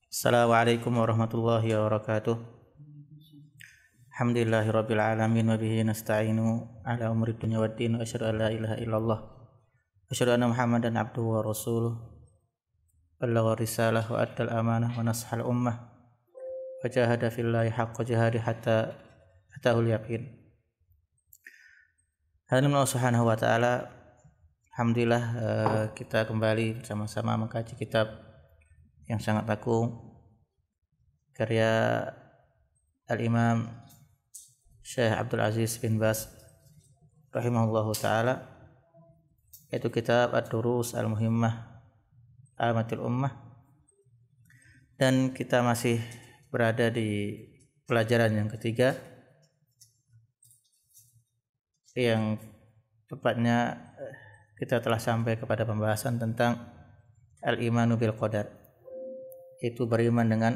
Assalamualaikum warahmatullahi wabarakatuh. Alhamdulillahirabbil alamin wa bihi nasta'inu ala umuri dunya waddin wa asyhadu an la ilaha illallah wa asyhadu anna Muhammadan abduhu wa rasuluh. Ballagha risalah wa addal amanah wa nashal ummah wa jahada fillahi haqqa jihadi hatta atahul yaqin. Hadirin Allah Subhanahu wa taala, alhamdulillah kita kembali bersama-sama mengkaji kitab yang sangat agung karya Al-Imam Syekh Abdul Aziz bin Baz rahimahullahu ta'ala, yaitu kitab Ad-Durus Al-Muhimmah Amatil Ummah. Dan kita masih berada di pelajaran yang ketiga, yang tepatnya kita telah sampai kepada pembahasan tentang Al-Imanu bil Qadar, itu beriman dengan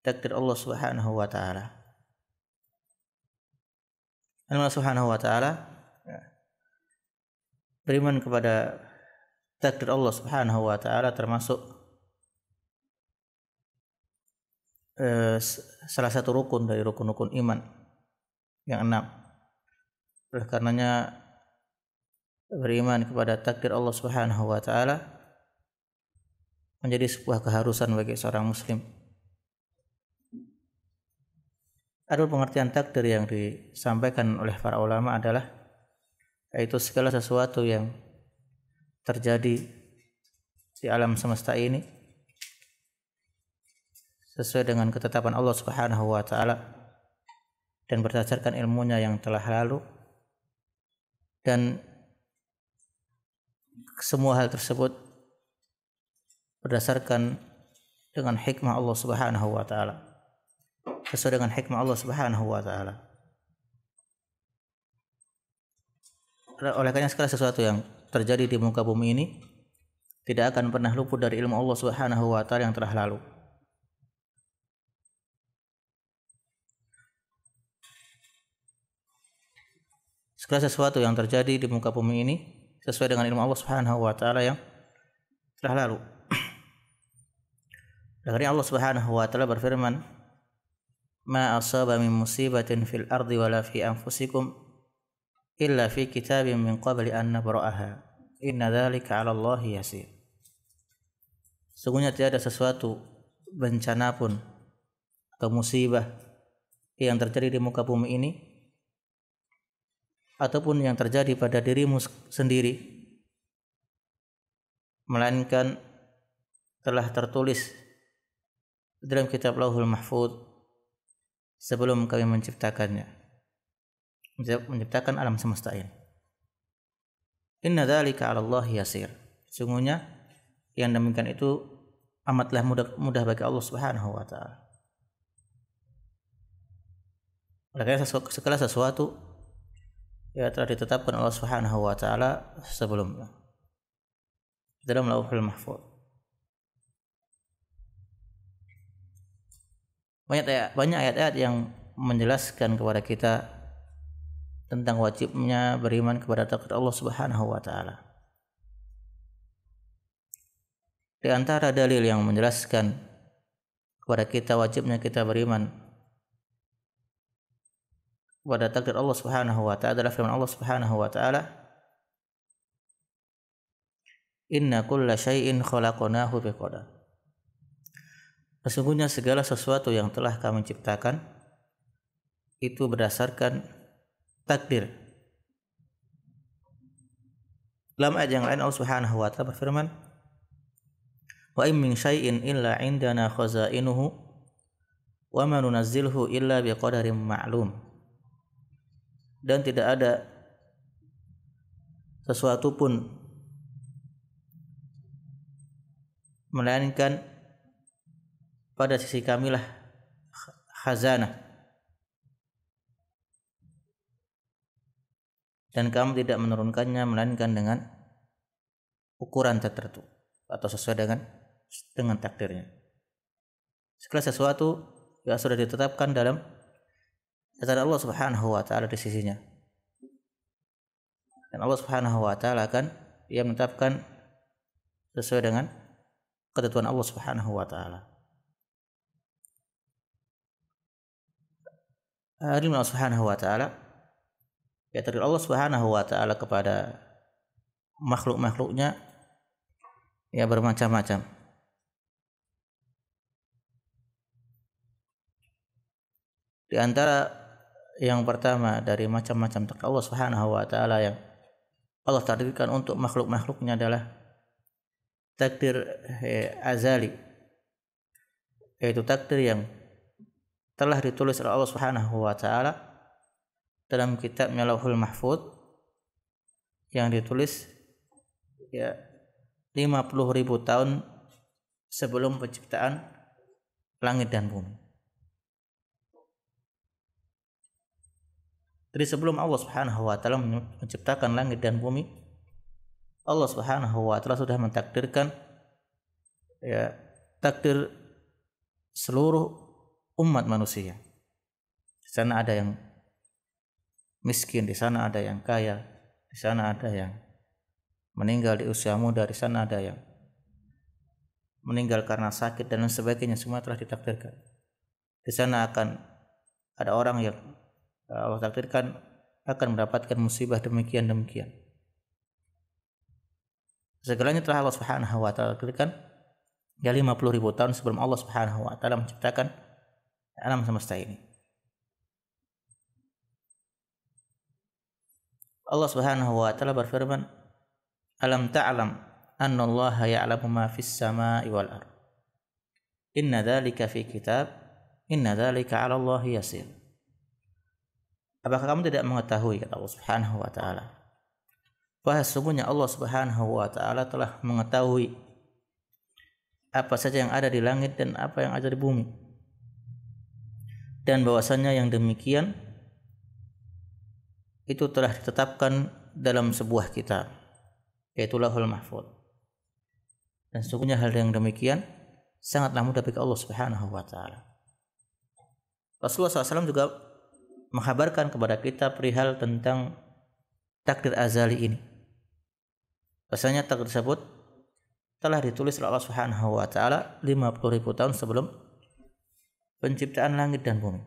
takdir Allah Subhanahu wa taala. Allah Subhanahu wa taala, beriman kepada takdir Allah Subhanahu wa taala termasuk salah satu rukun dari rukun-rukun iman yang 6. Oleh karenanya beriman kepada takdir Allah Subhanahu wa taala menjadi sebuah keharusan bagi seorang muslim. Adapun pengertian takdir yang disampaikan oleh para ulama adalah yaitu segala sesuatu yang terjadi di alam semesta ini sesuai dengan ketetapan Allah Subhanahu wa taala dan berdasarkan ilmunya yang telah lalu, dan semua hal tersebut berdasarkan dengan hikmah Allah Subhanahu wa taala, sesuai dengan hikmah Allah Subhanahu wa taala. Oleh karena segala sesuatu yang terjadi di muka bumi ini tidak akan pernah luput dari ilmu Allah Subhanahu wa taala yang telah lalu. Segala sesuatu yang terjadi di muka bumi ini sesuai dengan ilmu Allah Subhanahu wa taala yang telah lalu. Karena Allah Subhanahu wa taala berfirman, "Ma asaba min musibatin fil ardi wala fi anfusikum illa fi kitabin min qabli an nabra'aha. Inna dzalika 'ala Allahi yasir." Sungguhnya tiada sesuatu bencana pun atau musibah yang terjadi di muka bumi ini ataupun yang terjadi pada dirimu sendiri, melainkan telah tertulis dalam kitab Lauhul Mahfuz sebelum kami menciptakannya, menciptakan alam semesta ini. Inna dzalika 'ala Allahi yasir. Sungguhnya yang demikian itu amatlah mudah bagi Allah Subhanahu wa taala. Oleh segala sesuatu ya telah ditetapkan Allah Subhanahu wa taala sebelumnya dalam Lauhul Mahfuz. Banyak ayat-ayat yang menjelaskan kepada kita tentang wajibnya beriman kepada takdir Allah Subhanahu wa taala. Di antara dalil yang menjelaskan kepada kita wajibnya kita beriman kepada takdir Allah Subhanahu wa taala adalah firman Allah Subhanahu wa taala, "Inna kulla syai'in khalaqnahu biqadar." Sesungguhnya segala sesuatu yang telah kami ciptakan itu berdasarkan takdir. Dalam ayat yang lain Allah Subhanahu wa taala berfirman, "Wa in min syai'in illa 'indana khazainuhu wa ma nunazzilhu illa biqadarin ma'lum." Dan tidak ada sesuatu pun melainkan pada sisi kamilah khazanah, dan kamu tidak menurunkannya melainkan dengan ukuran tertentu atau sesuai dengan takdirnya. Segala sesuatu yang sudah ditetapkan dalam catatan Allah Subhanahu wa taala di sisinya. Dan Allah Subhanahu wa taala akan menetapkan sesuai dengan ketentuan Allah Subhanahu wa taala. ilmu Allah Subhanahu wa taala, ya dari Allah Subhanahu wa taala kepada makhluk-makhluknya ya bermacam-macam. Di antara yang pertama dari macam-macam takdir Allah Subhanahu wa taala yang Allah takdirkan untuk makhluk-makhluknya adalah takdir azali, yaitu takdir yang telah ditulis oleh Allah Subhanahu wa taala dalam kitabnya Lauhul Mahfuz yang ditulis ya 50.000 tahun sebelum penciptaan langit dan bumi. Jadi sebelum Allah Subhanahu wa taala menciptakan langit dan bumi, Allah Subhanahu wa taala sudah mentakdirkan ya takdir seluruh umat manusia. Di sana ada yang miskin, di sana ada yang kaya, di sana ada yang meninggal di usia muda, di sana ada yang meninggal karena sakit dan lain sebagainya, semua telah ditakdirkan. Di sana akan ada orang yang Allah takdirkan akan mendapatkan musibah demikian. Segalanya telah Allah Subhanahu wa taala takdirkan ya 50.000 tahun sebelum Allah Subhanahu wa taala menciptakan alam semesta ini. Allah Subhanahu wa taala berfirman, "Alam ta'lam anna Allah ya'lamu ma fis sama'i wal ard. Inna dzalika fi kitab, inna dzalika 'ala Allah yasir." Apakah kamu tidak mengetahui, kata Allah Subhanahu wa taala, bahwa sesungguhnya Allah Subhanahu wa taala telah mengetahui apa saja yang ada di langit dan apa yang ada di bumi, dan bahwasanya yang demikian itu telah ditetapkan dalam sebuah kitab, yaitu Lauhul Mahfuz. Dan sesungguhnya hal yang demikian sangatlah mudah bagi Allah Subhanahu wa taala. Rasulullah SAW juga menghabarkan kepada kita perihal tentang takdir azali ini. Rasanya takdir tersebut telah ditulis oleh Allah Subhanahu wa taala 50.000 tahun sebelum penciptaan langit dan bumi.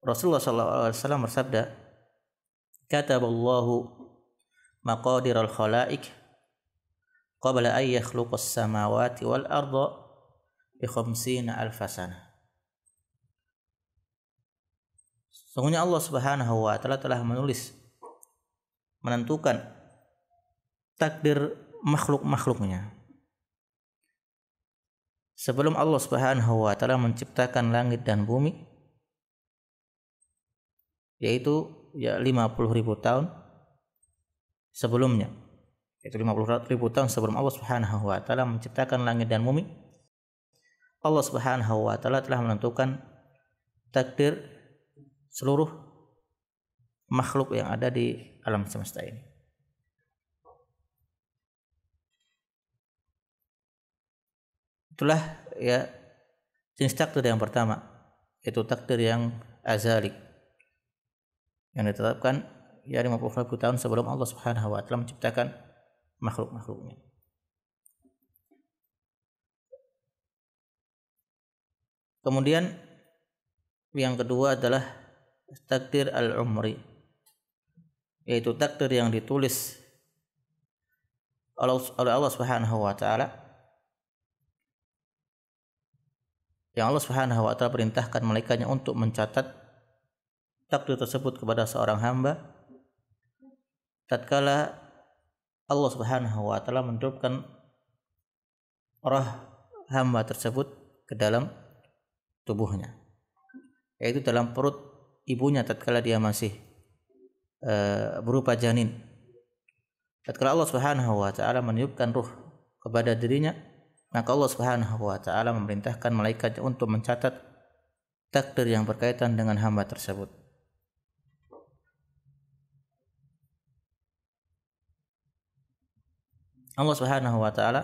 Rasulullah SAW bersabda, "Kataballahu maqadiral khalaiq qabla an yakhluqas samawati wal arda bi 50.000 sanah." Sesungguhnya Allah Subhanahu wa taala telah menentukan takdir makhluk-makhluknya sebelum Allah Subhanahu wa taala menciptakan langit dan bumi, yaitu ya 50.000 tahun sebelumnya, yaitu 50.000 tahun sebelum Allah Subhanahu wa taala menciptakan langit dan bumi. Allah Subhanahu wa taala telah menentukan takdir seluruh makhluk yang ada di alam semesta ini. Itulah ya jenis takdir yang pertama, yaitu takdir yang azali, yang ditetapkan ya 50.000 tahun sebelum Allah Subhanahu wa taala menciptakan makhluk-makhluknya. Kemudian yang kedua adalah takdir al-umri, yaitu takdir yang ditulis oleh Allah Subhanahu wa taala, yang Allah Subhanahu wa taala perintahkan malaikatnya untuk mencatat takdir tersebut kepada seorang hamba tatkala Allah Subhanahu wa taala menurunkan roh hamba tersebut ke dalam tubuhnya, yaitu dalam perut ibunya tatkala dia masih berupa janin. Tatkala Allah Subhanahu wa taala meniupkan ruh kepada dirinya, maka Allah Subhanahu wa taala memerintahkan malaikatnya untuk mencatat takdir yang berkaitan dengan hamba tersebut. Allah Subhanahu wa taala,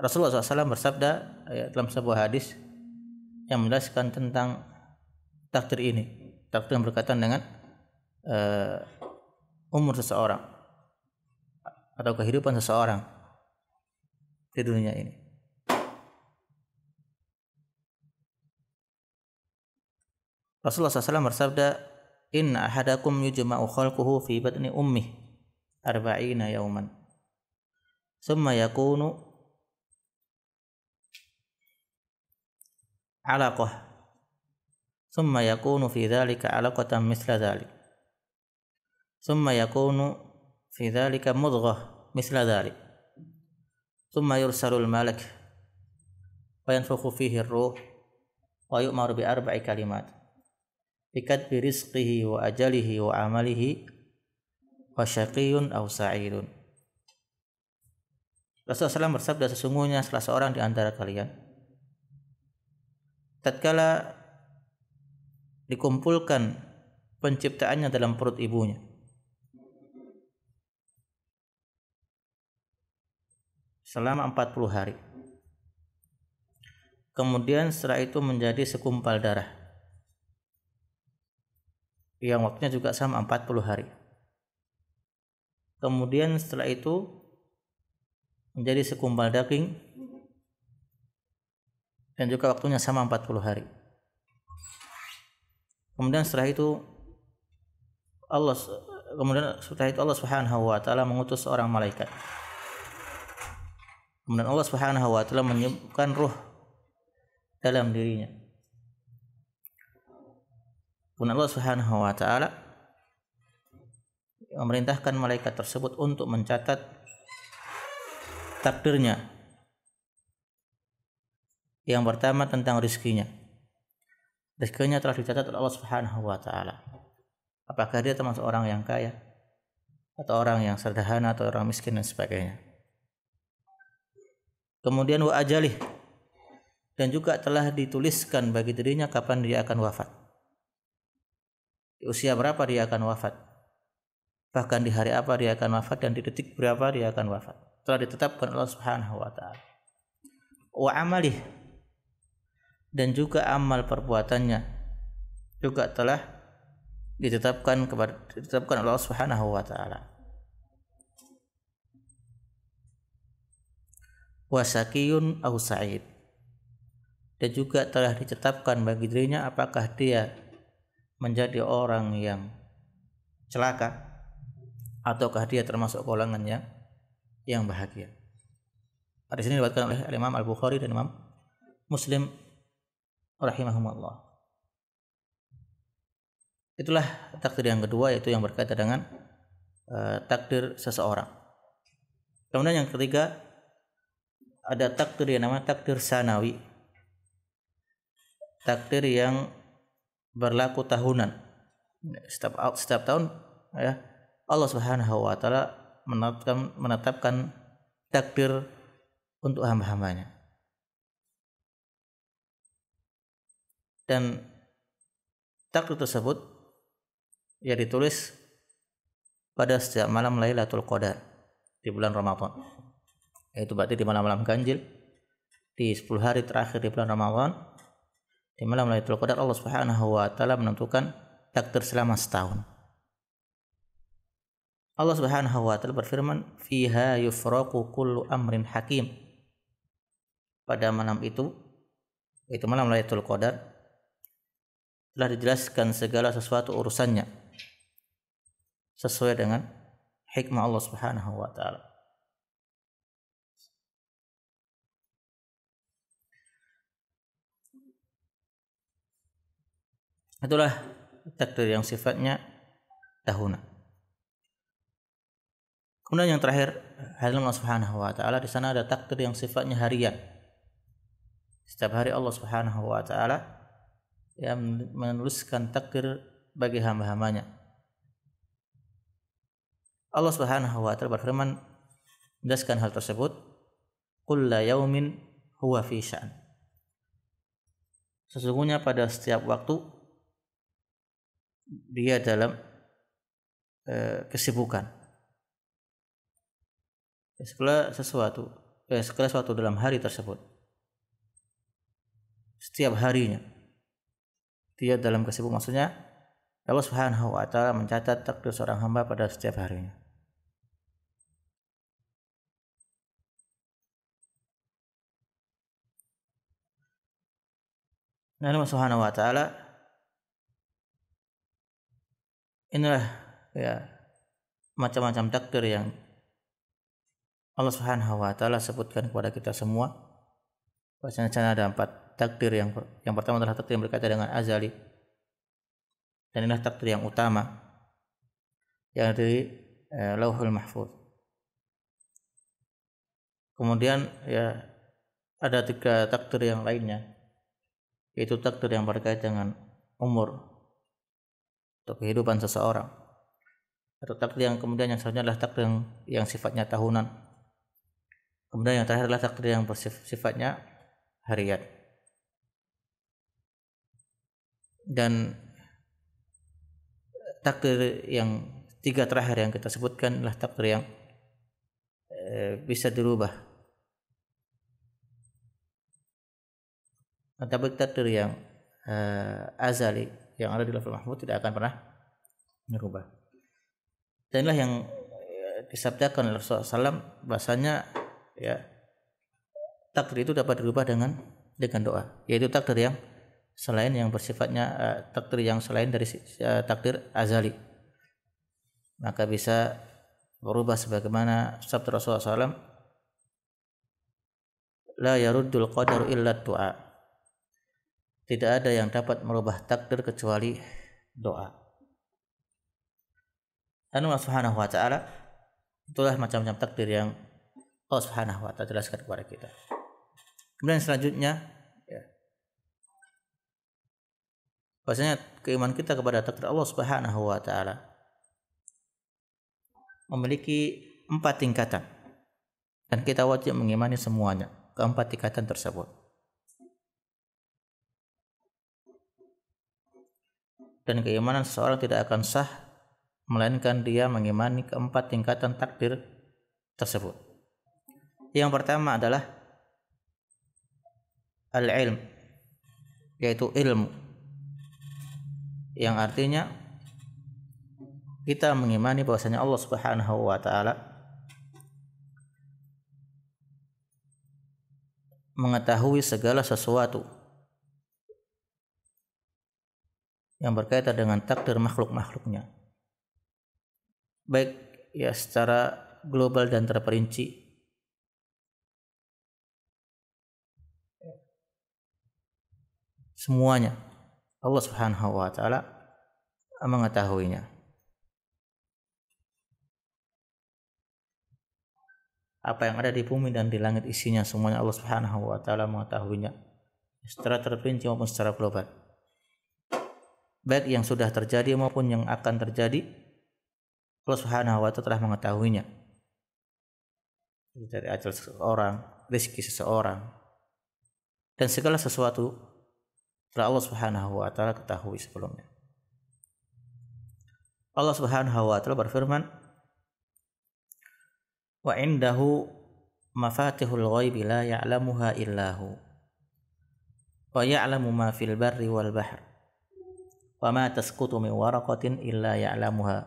Rasulullah SAW bersabda dalam sebuah hadis yang menjelaskan tentang takdir ini, takdir yang berkaitan dengan umur seseorang atau kehidupan seseorang di dunia ini. Rasulullah SAW bersabda, "Inna ahadakum yujma'u khalquhu fi batni ummih arba'ina yawman. Thumma yakunu 'alaqah. Thumma yakunu fi dhalika 'alaqatan mithla dhalik. Thumma yakunu fi dhalika mudghah mithla dhalik. Thumma yursalul malak wa yanfukhu fihi ar-ruh wa yu'maru bi arba'i kalimat. Bikatbi rizqihi wa ajalihi wa amalihi wa syaqiyyun aw sa'idun." Rasulullah SAW bersabda, sesungguhnya salah seorang di antara kalian tatkala dikumpulkan penciptaannya dalam perut ibunya, selama 40 hari. Kemudian setelah itu menjadi segumpal darah, yang waktunya juga sama 40 hari. Kemudian setelah itu menjadi segumpal daging, dan juga waktunya sama 40 hari. Kemudian setelah itu Allah Subhanahu wa taala mengutus seorang malaikat. Kemudian Allah Subhanahu wa taala meniupkan ruh dalam dirinya. Kemudian Allah Subhanahu wa taala memerintahkan malaikat tersebut untuk mencatat takdirnya. Yang pertama tentang rizkinya. Rizkinya telah dicatat oleh Allah Subhanahu wa taala. Apakah dia termasuk orang yang kaya atau orang yang sederhana atau orang miskin dan sebagainya. Kemudian wa ajalih, dan juga telah dituliskan bagi dirinya kapan dia akan wafat. Di usia berapa dia akan wafat. Bahkan di hari apa dia akan wafat dan di detik berapa dia akan wafat. Telah ditetapkan Allah Subhanahu wa taala. Wa amalih, dan juga amal perbuatannya juga telah ditetapkan Allah Subhanahu wa taala. Wa syaqiyun aw sa'id, dan juga telah ditetapkan bagi dirinya apakah dia menjadi orang yang celaka ataukah dia termasuk golongan yang bahagia. Hadis ini diriwayatkan oleh Imam Al-Bukhari dan Imam Muslim rahimahumullah. Itulah takdir yang kedua, yaitu yang berkaitan dengan takdir seseorang. Kemudian yang ketiga, ada takdir yang namanya takdir sanawi. Takdir yang berlaku tahunan. Setiap tahun ya, Allah Subhanahu wa taala menetapkan takdir untuk hamba-hambanya. Dan takdir tersebut ya ditulis pada setiap malam Lailatul Qadar di bulan Ramadan. Itu berarti di malam-malam ganjil, di 10 hari terakhir di bulan Ramadan, di malam Lailatul Qadar Allah Subhanahu wa taala menentukan takdir selama setahun. Allah Subhanahu wa taala berfirman, "Fiha yufraqu kullu amrin hakim." Pada malam itu, yaitu malam Lailatul Qadar, telah dijelaskan segala sesuatu urusannya sesuai dengan hikmah Allah Subhanahu wa taala. Itulah takdir yang sifatnya tahunan. Kemudian yang terakhir, hadirin Allah Subhanahu wa taala, di sana ada takdir yang sifatnya harian. Setiap hari Allah Subhanahu wa taala yang menuliskan takdir bagi hamba-hambanya. Allah Subhanahu wa taala berfirman menjelaskan hal tersebut, "Kullu yaumin huwa fi sya'an." Sesungguhnya pada setiap waktu dia dalam kesibukan. Segala sesuatu dalam hari tersebut, setiap harinya dia dalam kesibukan. Maksudnya Allah Subhanahu wa taala mencatat takdir seorang hamba pada setiap harinya. Nah, Allah Subhanahu wa taala Inilah ya macam-macam takdir yang Allah Subhanahu wa taala sebutkan kepada kita semua. Bahwasanya ada 4 takdir. Yang pertama adalah takdir yang berkaitan dengan azali, dan inilah takdir yang utama yang dari Lauhul Mahfuz. Kemudian ya ada 3 takdir yang lainnya, yaitu takdir yang berkaitan dengan umur atau kehidupan seseorang, atau takdir yang kemudian yang selanjutnya adalah takdir yang sifatnya tahunan. Kemudian yang terakhir adalah takdir yang bersifatnya harian. Dan takdir yang 3 terakhir yang kita sebutkan adalah takdir yang bisa dirubah. Tapi takdir yang azali yang ada di Lauhul Mahfuz tidak akan pernah berubah. Dan inilah yang disabdakan oleh Rasulullah SAW, bahasanya ya takdir itu dapat dirubah dengan doa, yaitu takdir yang selain yang bersifatnya takdir yang selain dari takdir azali, maka bisa berubah sebagaimana sabda Rasulullah SAW, la yaruddul qadaru illa du'a, tidak ada yang dapat merubah takdir kecuali doa. Dan Allah Subhanahu wa taala itulah macam-macam takdir yang Allah Subhanahu wa taala jelaskan kepada kita. Kemudian selanjutnya ya, bahwasanya keimanan kita kepada takdir Allah Subhanahu wa taala memiliki 4 tingkatan, dan kita wajib mengimani semuanya, ke-4 tingkatan tersebut. Dan keimanan seseorang tidak akan sah melainkan dia mengimani ke-4 tingkatan takdir tersebut. Yang pertama adalah al-ilm, yaitu ilmu, yang artinya kita mengimani bahwasanya Allah Subhanahu wa taala mengetahui segala sesuatu yang berkaitan dengan takdir makhluk-makhluknya, baik ya secara global dan terperinci, semuanya Allah Subhanahu wa taala mengetahuinya. Apa yang ada di bumi dan di langit isinya semuanya Allah Subhanahu wa taala mengetahuinya, secara terperinci maupun secara global. Baik yang sudah terjadi maupun yang akan terjadi, Allah Subhanahu wa taala telah mengetahuinya. Dari ajal seseorang, rezeki seseorang, dan segala sesuatu telah Allah Subhanahu wa taala ketahui sebelumnya. Allah Subhanahu wa taala berfirman, wa indahu mafatihul ghaibi la ya'lamuha illahu wa ya'lamu ma fil barri wal bahr wa ma tasqutu min waraqatin illa ya'lamuha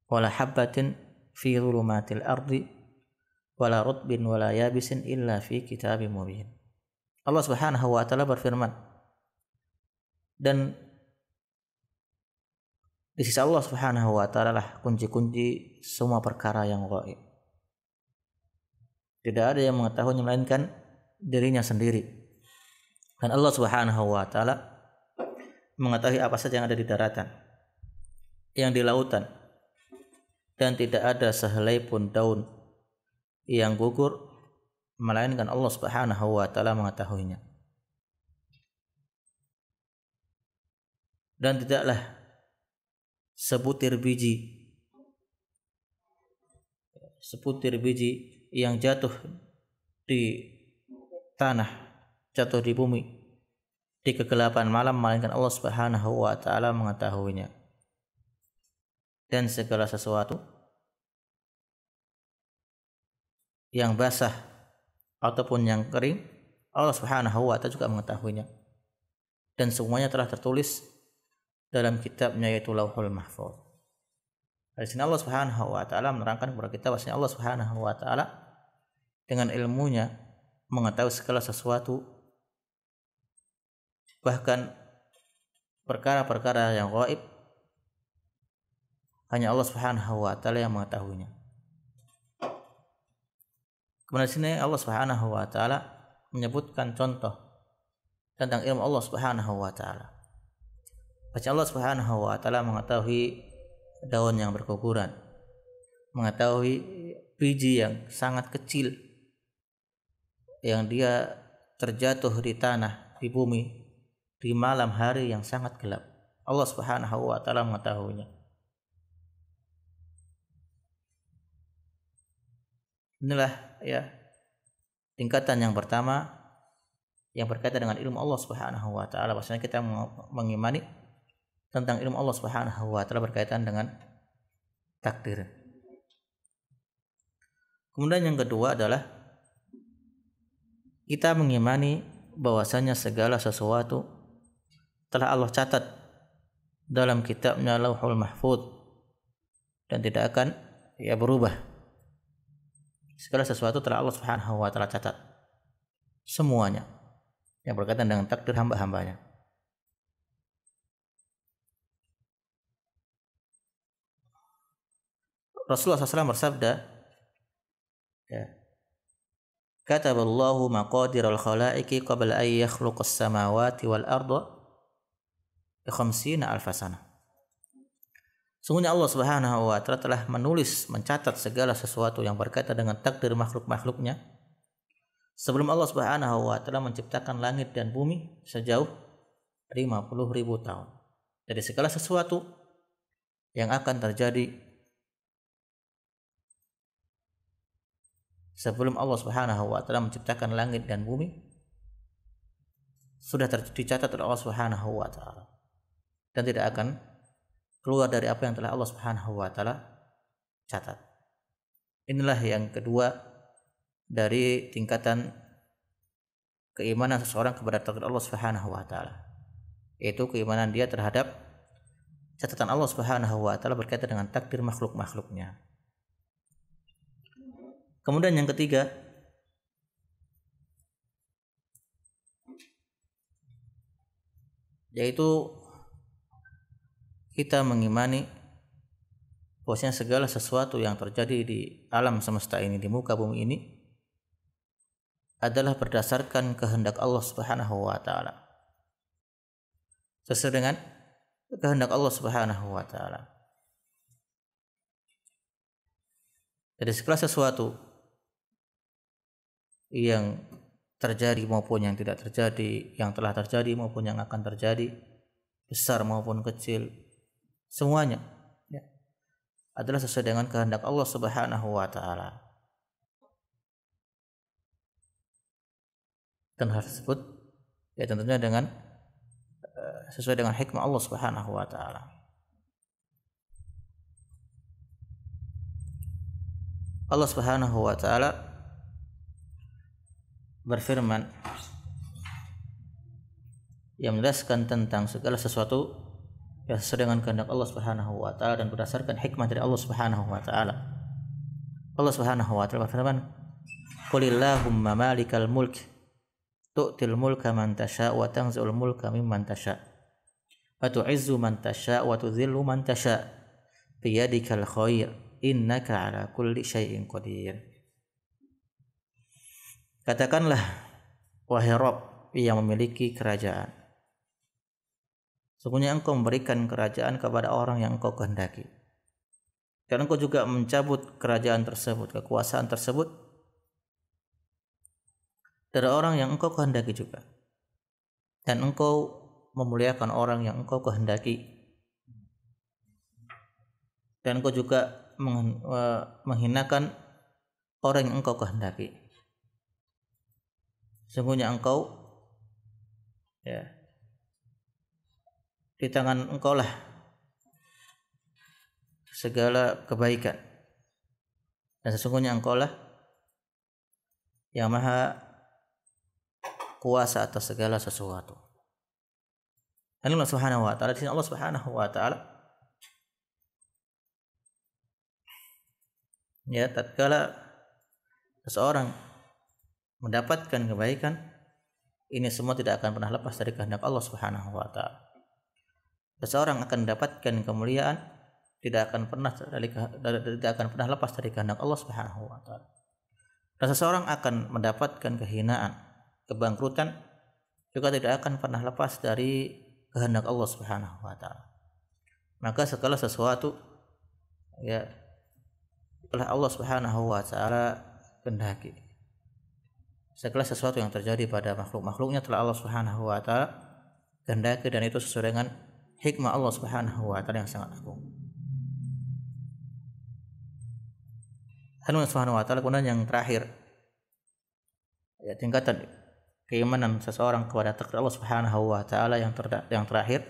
wa la habbatin fi dhulumatil ardi wa la rutbin wa la yabisin illa fi kitabim mubin. Allah Subhanahu wa taala berfirman, dan di sisi Allah Subhanahu wa taala lah kunci-kunci semua perkara yang gaib. Tidak ada yang mengetahuinya melainkan dirinya sendiri. Dan Allah Subhanahu wa taala mengetahui apa saja yang ada di daratan, yang di lautan, dan tidak ada sehelai pun daun yang gugur melainkan Allah Subhanahu wa taala mengetahuinya. Dan tidaklah sebutir biji yang jatuh di tanah, jatuh di bumi di kegelapan malam melainkan Allah Subhanahu wa taala mengetahuinya. Dan segala sesuatu yang basah ataupun yang kering, Allah Subhanahu wa taala juga mengetahuinya. Dan semuanya telah tertulis dalam kitabnya, yaitu Lauhul Mahfuz. Di sini Allah Subhanahu wa taala menerangkan kepada kita bahwa Allah Subhanahu wa taala dengan ilmunya mengetahui segala sesuatu, bahkan perkara-perkara yang gaib hanya Allah Subhanahu wa taala yang mengetahuinya. Kemudian di sini Allah Subhanahu wa taala menyebutkan contoh tentang ilmu Allah Subhanahu wa taala. Bahwa Allah Subhanahu wa taala mengetahui daun yang berguguran, mengetahui biji yang sangat kecil yang dia terjatuh di tanah, di bumi, di malam hari yang sangat gelap. Allah Subhanahu wa taala mengetahuinya. Inilah ya tingkatan yang pertama yang berkaitan dengan ilmu Allah Subhanahu wa taala. Bahwasanya kita mengimani tentang ilmu Allah Subhanahu wa taala berkaitan dengan takdir. Kemudian yang kedua adalah kita mengimani bahwasanya segala sesuatu telah Allah catat dalam kitabnya Lauhul Mahfuz dan tidak akan berubah. Segala sesuatu telah Allah Subhanahu wa taala catat. Semuanya yang berkaitan dengan takdir hamba-hambanya. Rasulullah SAW bersabda, Kataballahu maqadiral khalaiqi qabla an yakhluqas samawati wal arda bi 50 alf sanah. Sungguhnya Allah Subhanahu wa taala telah menulis, mencatat segala sesuatu yang berkaitan dengan takdir makhluk-makhluknya sebelum Allah Subhanahu wa taala menciptakan langit dan bumi sejauh 50.000 tahun. Jadi segala sesuatu yang akan terjadi sebelum Allah Subhanahu wa taala menciptakan langit dan bumi sudah dicatat oleh Allah Subhanahu wa taala dan tidak akan keluar dari apa yang telah Allah Subhanahu wa taala catat. Inilah yang kedua dari tingkatan keimanan seseorang kepada takdir Allah Subhanahu wa taala, yaitu keimanan dia terhadap catatan Allah Subhanahu wa taala berkaitan dengan takdir makhluk-makhluknya. Kemudian yang ketiga, yaitu kita mengimani bahwasanya segala sesuatu yang terjadi di alam semesta ini, di muka bumi ini adalah berdasarkan kehendak Allah Subhanahu wa taala. Sesuai dengan kehendak Allah Subhanahu wa taala. Jadi segala sesuatu yang terjadi maupun yang tidak terjadi, yang telah terjadi maupun yang akan terjadi, besar maupun kecil, semuanya adalah sesuai dengan kehendak Allah Subhanahu wa taala. Dan hal tersebut tentunya dengan sesuai dengan hikmah Allah Subhanahu wa taala. Allah Subhanahu wa taala berfirman yang menjelaskan tentang segala sesuatu yang sesuai dengan kehendak Allah Subhanahu wa taala dan berdasarkan hikmah dari Allah Subhanahu wa taala. Allah Subhanahu wa taala berfirman, "Qulillahumma malikal mulk tu'til mulka man tasha' wa tanzi'ul mulka mimman tasha' wa tu'izzu man tasha' wa tudhillu man tasha' biyadikal khair innaka 'ala kulli syai'in qadir." Katakanlah, wahai Rabb yang memiliki kerajaan, sesungguhnya Engkau memberikan kerajaan kepada orang yang Engkau kehendaki, dan Engkau juga mencabut kerajaan tersebut, kekuasaan tersebut dari orang yang Engkau kehendaki juga, dan Engkau memuliakan orang yang Engkau kehendaki, dan Engkau juga menghinakan orang yang Engkau kehendaki. Sungguhnya Engkau di tangan Engkau lah segala kebaikan, dan sesungguhnya Engkau lah yang maha kuasa atas segala sesuatu. Allah Subhanahu wa taala, di sini Allah Subhanahu wa taala tatkala seseorang mendapatkan kebaikan, ini semua tidak akan pernah lepas dari kehendak Allah Subhanahu wa taala. Seseorang akan mendapatkan kemuliaan, tidak akan pernah lepas dari kehendak Allah Subhanahu wa taala. Dan seseorang akan mendapatkan kehinaan, kebangkrutan juga tidak akan pernah lepas dari kehendak Allah Subhanahu wa taala. Maka segala sesuatu ya oleh Allah Subhanahu wa taala kehendaki. Segala sesuatu yang terjadi pada makhluk-makhluknya telah Allah Subhanahu wa taala kehendaki, dan itu sesuai dengan hikmah Allah Subhanahu wa taala yang sangat agung. Allah Subhanahu wa taala kemudian yang terakhir, ya, tingkatan keimanan seseorang kepada takdir Allah Subhanahu wa taala yang terakhir,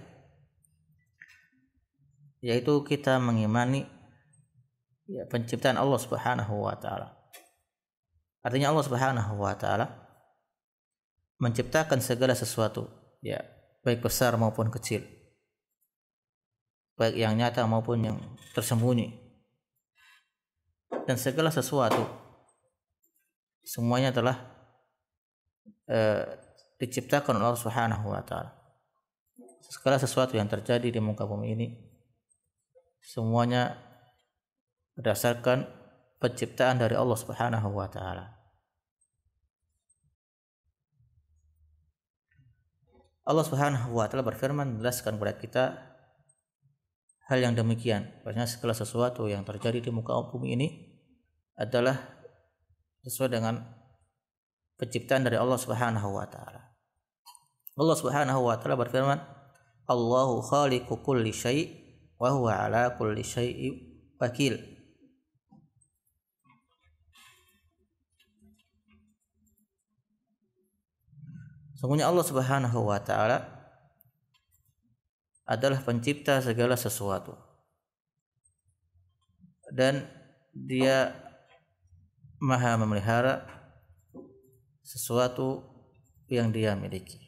yaitu kita mengimani ya penciptaan Allah Subhanahu wa taala. Artinya Allah Subhanahu wa taala menciptakan segala sesuatu, ya, baik besar maupun kecil, baik yang nyata maupun yang tersembunyi. Dan segala sesuatu semuanya telah diciptakan oleh Allah Subhanahu wa taala. Segala sesuatu yang terjadi di muka bumi ini semuanya berdasarkan penciptaan dari Allah Subhanahu wa taala. Allah Subhanahu wa taala berfirman menjelaskan kepada kita hal yang demikian, bahwasanya segala sesuatu yang terjadi di muka bumi ini adalah sesuai dengan penciptaan dari Allah Subhanahu wa taala. Allah Subhanahu wa taala berfirman, Allahu khaliqu kulli syai' wa huwa ala kulli syai'in wakil. Sungguhnya Allah Subhanahu wa taala adalah pencipta segala sesuatu, dan Dia Maha memelihara sesuatu yang Dia miliki.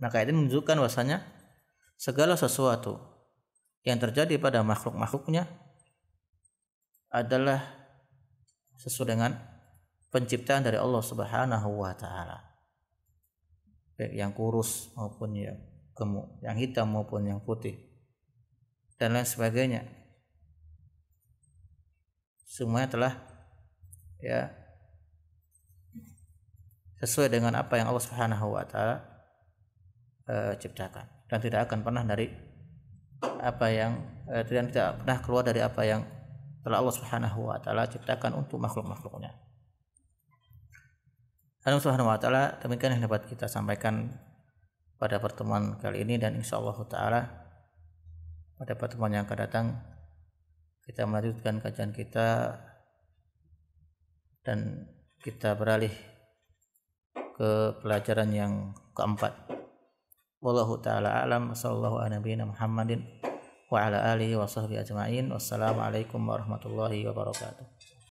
Maka ini menunjukkan bahwasanya segala sesuatu yang terjadi pada makhluk-makhluknya adalah sesuai dengan penciptaan dari Allah Subhanahu wa taala, baik yang kurus maupun yang gemuk, yang hitam maupun yang putih, dan lain sebagainya. Semuanya telah ya sesuai dengan apa yang Allah Subhanahu wa taala ciptakan, dan tidak akan pernah dari apa yang tidak pernah keluar dari apa yang telah Allah Subhanahu wa taala ciptakan untuk makhluk-makhluknya. Allah Subhanahu wa taala, demikian yang dapat kita sampaikan pada pertemuan kali ini, dan insyaallah taala pada pertemuan yang akan datang kita melanjutkan kajian kita dan kita beralih ke pelajaran yang keempat. Wallahu taala a'lam. Sallallahu ala nabiyina Muhammadin wa ala alihi wa sahbihi ajma'in. Wassalamualaikum warahmatullahi wabarakatuh.